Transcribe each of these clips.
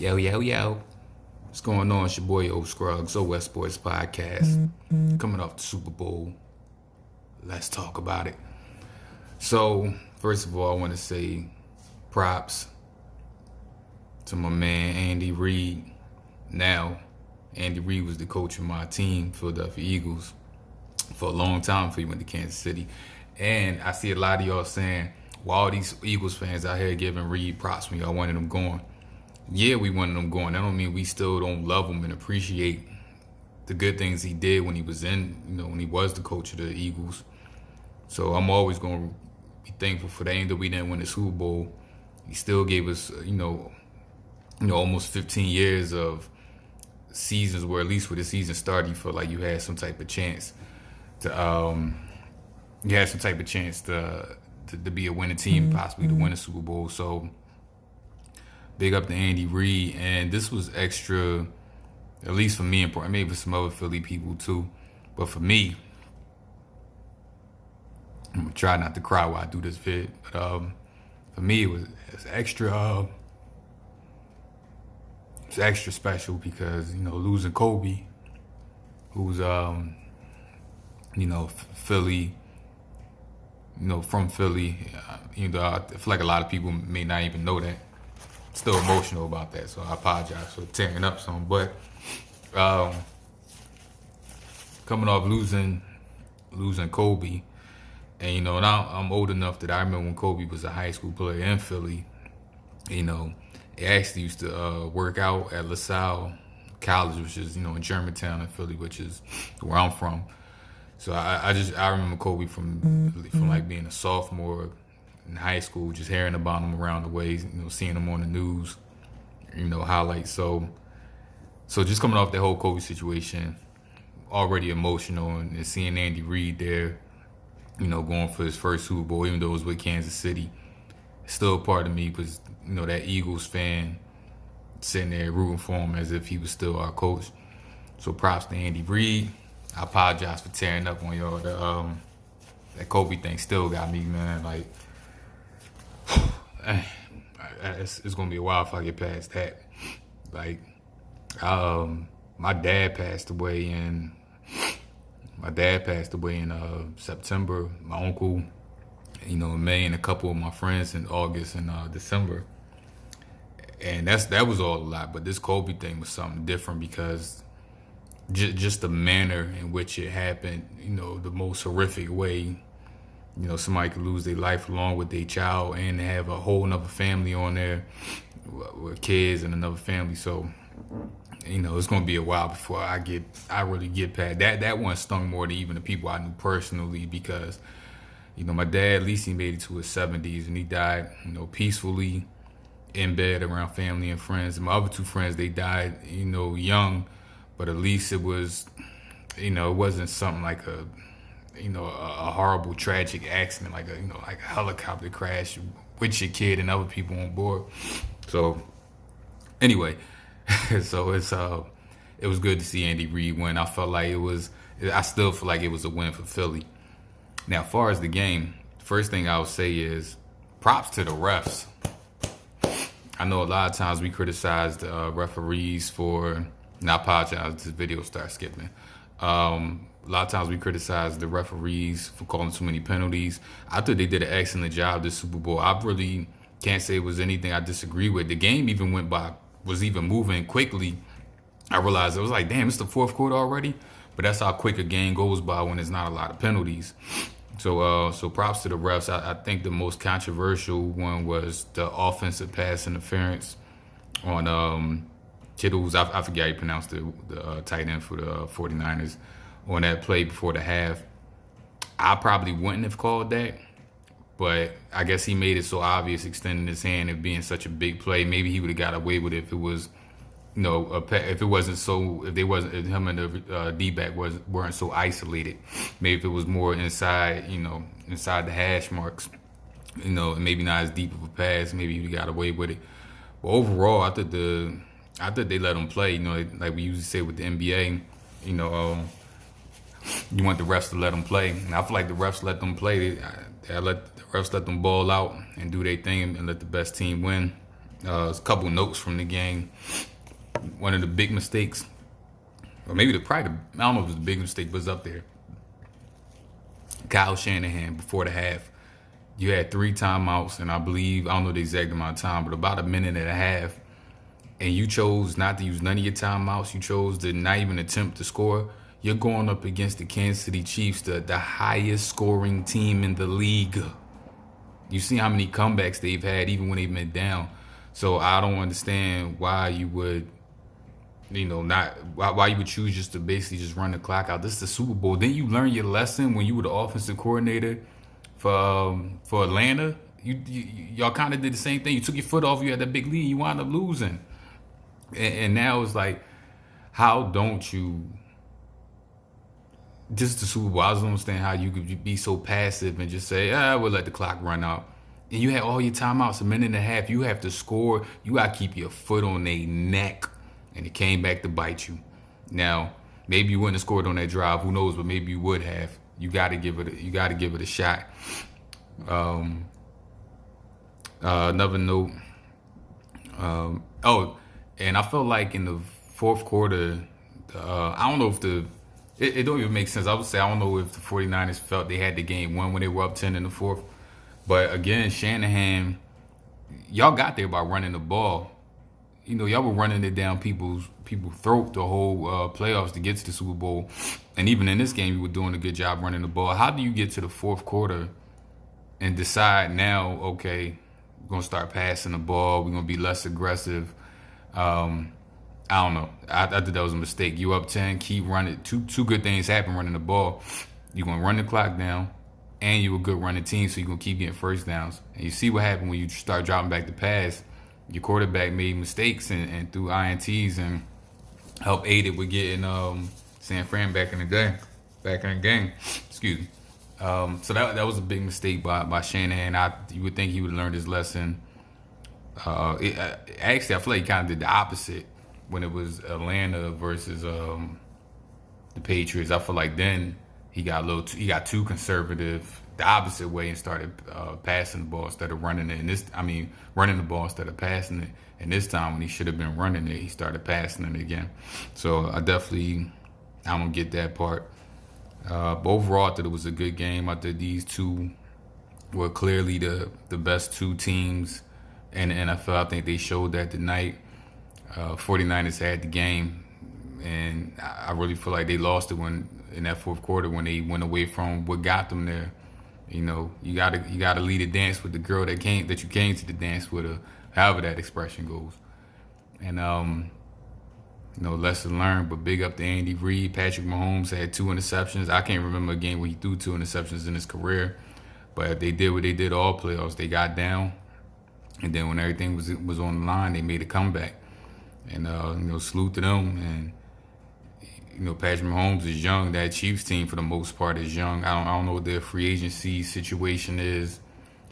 Yo, yo, yo. What's going on? It's your boy O Scruggs, O West Sports Podcast. Coming off the Super Bowl. Let's talk about it. So, first of all, I want to say props to my man Andy Reid. Now, Andy Reid was the coach of my team, Philadelphia Eagles, for a long time before he went to Kansas City. And I see a lot of y'all saying, well, all these Eagles fans out here giving Reid props when y'all wanted him going. Yeah, we wanted him going. That don't mean we still don't love him and appreciate the good things he did when he was when he was the coach of the Eagles. So I'm always going to be thankful for that. Even though we didn't win the Super Bowl, he still gave us, almost 15 years of seasons where at least when the season started, you felt like you had some type of chance to, to be a winning team, possibly to win a Super Bowl. So big up to Andy Reid. And this was extra, at least for me, and maybe for some other Philly people too. But for me, I'm going to try not to cry while I do this vid. But for me, it's extra special because, losing Kobe, who's, Philly, from Philly. I feel like a lot of people may not even know that. Still emotional about that, so I apologize for tearing up some. But coming off losing Kobe, and now I'm old enough that I remember when Kobe was a high school player in Philly. He actually used to work out at LaSalle College, which is in Germantown in Philly, which is where I'm from. So I remember Kobe from like being a sophomore in high school, just hearing about him around the way, seeing him on the news, highlights. So just coming off that whole Kobe situation, already emotional, and seeing Andy Reid there, going for his first Super Bowl, even though it was with Kansas City, still a part of me was, that Eagles fan sitting there rooting for him as if he was still our coach. So props to Andy Reid. I apologize for tearing up on y'all. That Kobe thing still got me, man. Like, it's gonna be a while if I get past that. Like, my dad passed away in September. My uncle, in May, and a couple of my friends in August and December. And that was all a lot. But this Kobe thing was something different because just the manner in which it happened, the most horrific way. Somebody could lose their life along with their child and have a whole nother family on there with kids and another family. So, it's going to be a while before I really get past that. That one stung more than even the people I knew personally because, my dad, at least he made it to his 70s and he died, peacefully in bed around family and friends. And my other two friends, they died, young, but at least it was, it wasn't something like a horrible, tragic accident, like a helicopter crash with your kid and other people on board. So anyway, so it was good to see Andy Reid win. I still feel like it was a win for Philly. Now, as far as the game, first thing I'll say is props to the refs. I know a lot of times we criticize the referees for, and I apologize, this video starts skipping. A lot of times we criticize the referees for calling too many penalties. I thought they did an excellent job this Super Bowl. I really can't say it was anything I disagree with. The game even was even moving quickly. I realized it was like, damn, it's the fourth quarter already. But that's how quick a game goes by when there's not a lot of penalties. So props to the refs. I think the most controversial one was the offensive pass interference on Kittle's, I forget how you pronounce the tight end for the 49ers, on that play before the half. I probably wouldn't have called that, but I guess he made it so obvious, extending his hand and being such a big play. Maybe he would have got away with it if it was, if him and the D-back weren't so isolated. Maybe if it was more inside the hash marks, maybe not as deep of a pass, maybe he got away with it. But overall, I thought they let him play. Like we usually say with the NBA, you want the refs to let them play, and I feel like the refs let them play. They let the refs let them ball out and do their thing and let the best team win. A couple notes from the game. One of the big mistakes, or maybe I don't know if it was a big mistake, but it's up there. Kyle Shanahan, before the half, you had 3 timeouts, and I don't know the exact amount of time, but about a minute and a half, and you chose not to use none of your timeouts. You chose to not even attempt to score. You're going up against the Kansas City Chiefs, the highest scoring team in the league. You see how many comebacks they've had even when they've been down. So I don't understand why you would, why you would choose just to basically just run the clock out. This is the Super Bowl. Didn't you learn your lesson when you were the offensive coordinator for Atlanta? Y'all kind of did the same thing. You took your foot off. You had that big lead. You wound up losing. And now it's like, how don't you? This is the Super Bowl. I don't understand how you could be so passive and just say, we'll let the clock run out. And you had all your timeouts, a minute and a half. You have to score. You got to keep your foot on their neck. And it came back to bite you. Now, maybe you wouldn't have scored on that drive. Who knows? But maybe you would have. You got to give it a shot. Another note. And I felt like in the fourth quarter, I don't know if it don't even make sense. I would say I don't know if the 49ers felt they had the game won when they were up 10 in the fourth. But again, Shanahan, y'all got there by running the ball. Y'all were running it down people's throat the whole playoffs to get to the Super Bowl. And even in this game, you were doing a good job running the ball. How do you get to the fourth quarter and decide now, okay, we're going to start passing the ball, we're going to be less aggressive? I don't know. I think that was a mistake. You up 10, keep running. Two good things happen running the ball. You're going to run the clock down, and you're a good running team, so you're going to keep getting first downs. And you see what happened when you start dropping back the pass. Your quarterback made mistakes and threw INTs and helped aid it with getting San Fran back in the game. Excuse me. So that was a big mistake by Shanahan. You would think he would have learned his lesson. Actually, I feel like he kind of did the opposite when it was Atlanta versus the Patriots. I feel like then he got too conservative the opposite way and started passing the ball instead of running it. Running the ball instead of passing it. And this time when he should have been running it, he started passing it again. So I don't get that part. But overall, I thought it was a good game. I thought these two were clearly the best two teams in the NFL. I think they showed that tonight. 49ers had the game, and I really feel like they lost it in that fourth quarter when they went away from what got them there. You gotta lead a dance with the girl that you came to the dance with, however that expression goes. And lesson learned. But big up to Andy Reid. Patrick Mahomes had 2 interceptions. I can't remember a game where he threw 2 interceptions in his career, but they did what they did all playoffs. They got down, and then when everything was on the line, they made a comeback. And salute to them. And Patrick Mahomes is young. That Chiefs team, for the most part, is young. I don't know what their free agency situation is.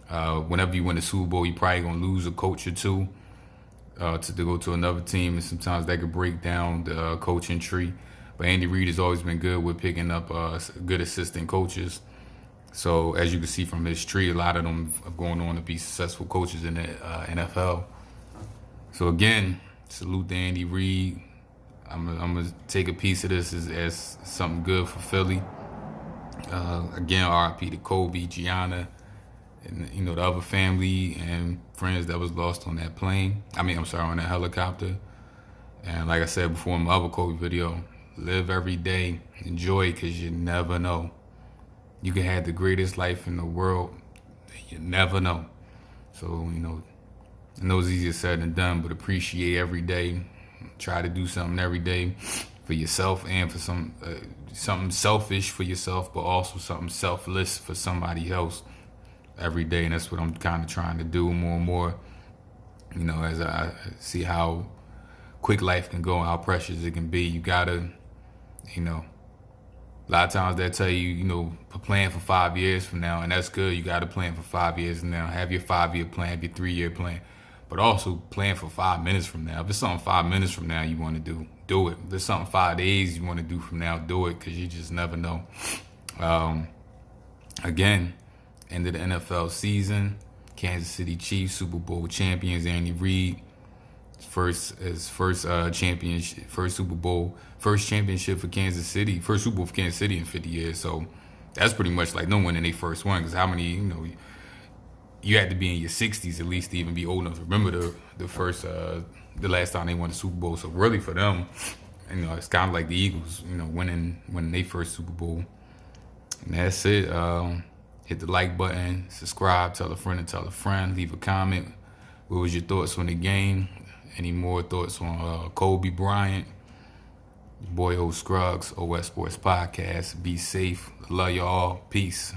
Whenever you win a Super Bowl, you're probably gonna lose a coach or two to go to another team, and sometimes that could break down the coaching tree. But Andy Reid has always been good with picking up good assistant coaches. So as you can see from his tree, a lot of them are going on to be successful coaches in the NFL. So again, salute to Andy Reid. I'm gonna take a piece of this as something good for Philly. Again, RIP to Kobe, Gianna, and the other family and friends that was lost on that plane. On that helicopter. And like I said before in my other Kobe video, live every day, enjoy, because you never know. You can have the greatest life in the world, you never know. So I know it's easier said than done, but appreciate every day. Try to do something every day for yourself and for something selfish for yourself, but also something selfless for somebody else every day. And that's what I'm kind of trying to do more and more, as I see how quick life can go and how precious it can be. You gotta, a lot of times they tell you, plan for 5 years from now, and that's good. You gotta plan for 5 years from now. Have your 5-year plan, have your 3-year plan. But also plan for 5 minutes from now. If it's something 5 minutes from now you want to do it. If there's something 5 days you want to do from now, do it, because you just never know. Again, end of the NFL season. Kansas City Chiefs, Super Bowl champions. Andy Reid, first championship, first Super Bowl, first championship for Kansas City, first Super Bowl for Kansas City in 50 years. So that's pretty much like no one in their first one, because how many, you had to be in your 60s at least to even be old enough to remember the last time they won the Super Bowl. So really for them, it's kind of like the Eagles, winning their first Super Bowl. And that's it. Hit the like button, subscribe, tell a friend, leave a comment. What was your thoughts on the game? Any more thoughts on Kobe Bryant? Your boy O Scruggs, OS Sports Podcast. Be safe. Love y'all. Peace.